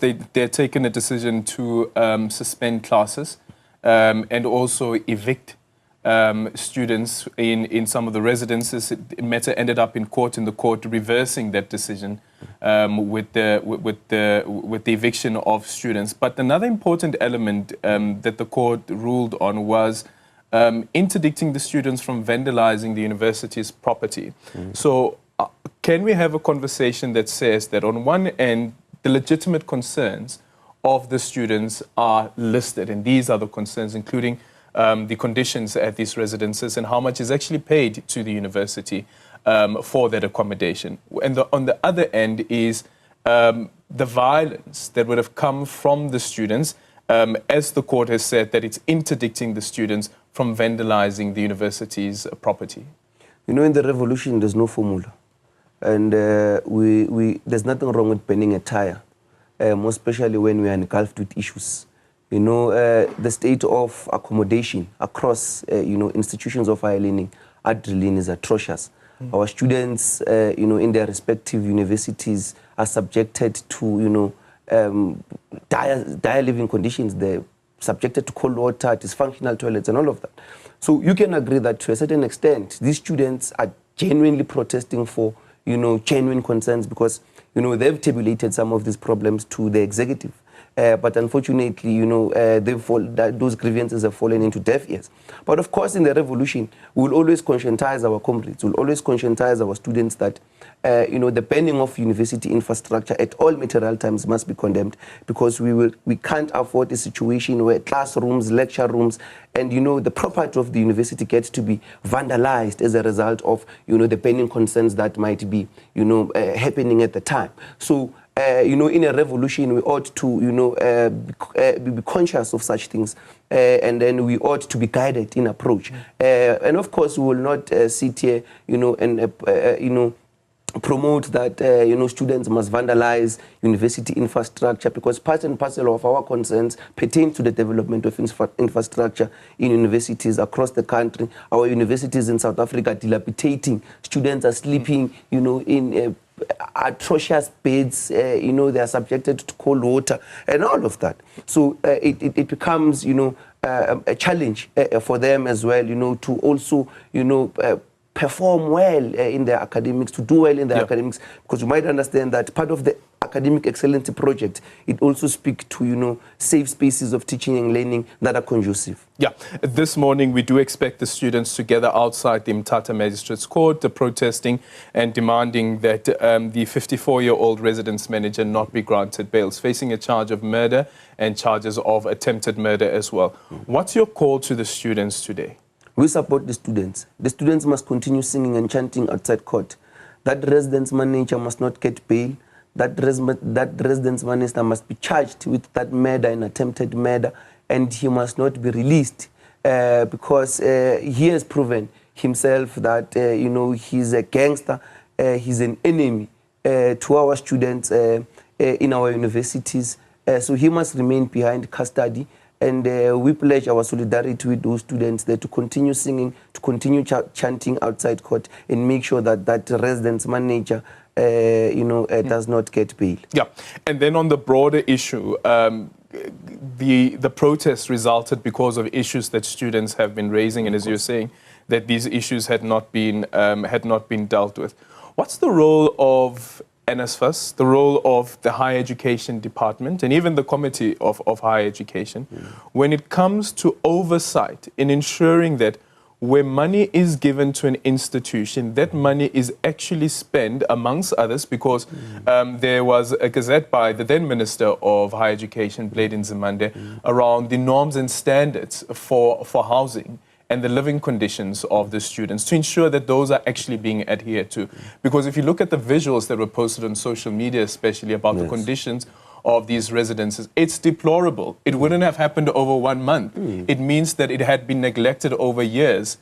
they're taken a decision to suspend classes and also evict students in some of the residences. The matter ended up in the court reversing that decision with the eviction of students. But another important element that the court ruled on was interdicting the students from vandalizing the university's property. So can we have a conversation that says that on one end, the legitimate concerns of the students are listed, and these are the concerns, including the conditions at these residences and how much is actually paid to the university for that accommodation. And on the other end is the violence that would have come from the students, as the court has said, that it's interdicting the students from vandalizing the university's property. You know, in the revolution, there's no formula. And there's nothing wrong with bending a tire, most especially when we are engulfed with issues. You know, the state of accommodation across, institutions of higher learning at Drilling is atrocious. Our students, in their respective universities are subjected to, dire living conditions. They're subjected to cold water, dysfunctional toilets, and all of that. So you can agree that to a certain extent, these students are genuinely protesting for, genuine concerns because, they've tabulated some of these problems to the executive. But unfortunately, those grievances have fallen into deaf ears. But of course, in the revolution, we'll always conscientize our comrades. We'll always conscientize our students that, the banning of university infrastructure at all material times must be condemned because we can't afford a situation where classrooms, lecture rooms, and, the property of the university gets to be vandalized as a result of, the pending concerns that might be, happening at the time. So, in a revolution, we ought to, be conscious of such things, and then we ought to be guided in approach. And of course, we will not sit here, and promote that, students must vandalize university infrastructure because part and parcel of our concerns pertain to the development of infrastructure in universities across the country. Our universities in South Africa are dilapidating. Students are sleeping, in atrocious beds, they are subjected to cold water and all of that. So it becomes, a challenge for them as well, to also, perform well in their academics, to do well in their academics, because you might understand that part of the academic excellence project, it also speaks to, safe spaces of teaching and learning that are conducive. Yeah, this morning we do expect the students to gather outside the Mthatha Magistrates Court, protesting and demanding that the 54-year-old residence manager not be granted bail, facing a charge of murder and charges of attempted murder as well. What's your call to the students today? We support the students. The students must continue singing and chanting outside court. That residence manager must not get bail. That residence manager must be charged with that murder and attempted murder, and he must not be released because he has proven himself that, he's a gangster, he's an enemy to our students in our universities. So he must remain behind custody. And we pledge our solidarity with those students there to continue singing, to continue chanting outside court, and make sure that that residence manager, does not get bail. Yeah, and then on the broader issue, the protest resulted because of issues that students have been raising, and as you're saying, that these issues had not been dealt with. What's the role of NSFAS, the role of the Higher Education Department, and even the Committee of Higher Education, when it comes to oversight in ensuring that where money is given to an institution, that money is actually spent, amongst others, because there was a gazette by the then Minister of Higher Education, Blade Nzimande, around the norms and standards for housing and the living conditions of the students, to ensure that those are actually being adhered to. Because if you look at the visuals that were posted on social media, especially about the conditions of these residences, it's deplorable. It wouldn't have happened over 1 month. It means that it had been neglected over years.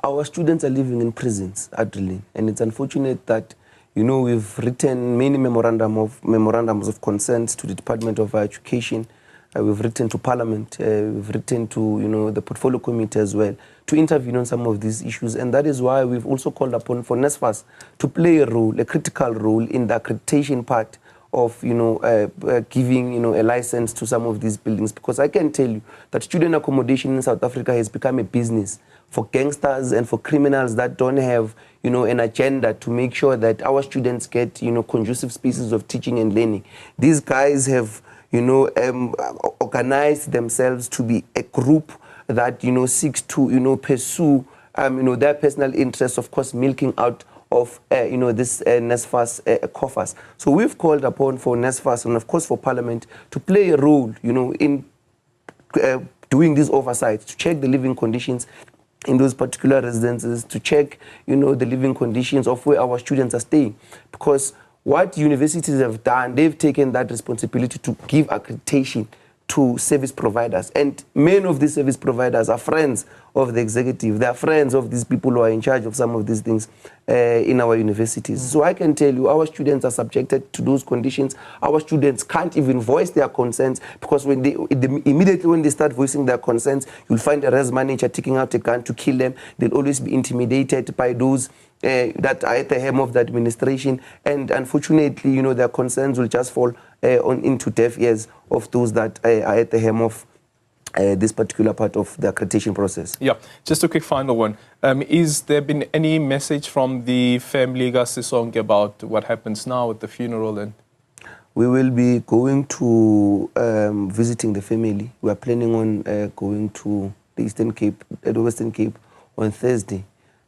Our students are living in prisons at Drilling, and it's unfortunate that, we've written many memorandums of consent to the Department of Higher Education. We've written to Parliament, we've written to, the Portfolio Committee as well, to intervene on some of these issues. And that is why we've also called upon for NSFAS to play a role, a critical role in the accreditation part of, giving, a license to some of these buildings, because I can tell you that student accommodation in South Africa has become a business for gangsters and for criminals that don't have, an agenda to make sure that our students get, conducive spaces of teaching and learning. These guys have, organized themselves to be a group that, seeks to, pursue, their personal interests, of course, milking out of, this NSFAS coffers. So we've called upon for NSFAS and, of course, for Parliament to play a role, in doing this oversight, to check the living conditions in those particular residences, to check, the living conditions of where our students are staying. Because what universities have done, they've taken that responsibility to give accreditation to service providers. And many of these service providers are friends of the executive. They are friends of these people who are in charge of some of these things in our universities. So I can tell you, our students are subjected to those conditions. Our students can't even voice their concerns, because when immediately when they start voicing their concerns, you'll find a res manager taking out a gun to kill them. They'll always be intimidated by those that are at the helm of the administration, and unfortunately, their concerns will just fall into deaf ears of those that are at the helm of this particular part of the accreditation process. Yeah, just a quick final one. Is there been any message from the family, Sisonke, about what happens now at the funeral? And we will be going to visiting the family. We are planning on going to the Eastern Cape, the Western Cape, on Thursday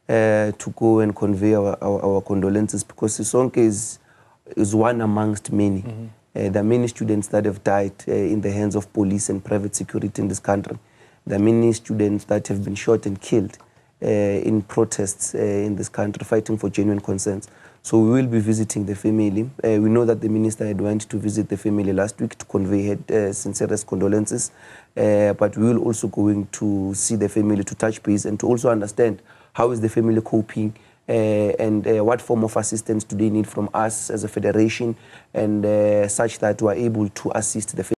to go and convey our condolences, because Sisonke is one amongst many. Mm-hmm. There are many students that have died in the hands of police and private security in this country. There are many students that have been shot and killed in protests in this country, fighting for genuine concerns. So we will be visiting the family. We know that the minister had went to visit the family last week to convey her sincerest condolences. But we will also going to see the family, to touch base and to also understand how is the family coping, and what form of assistance do they need from us as a federation, and such that we are able to assist the family.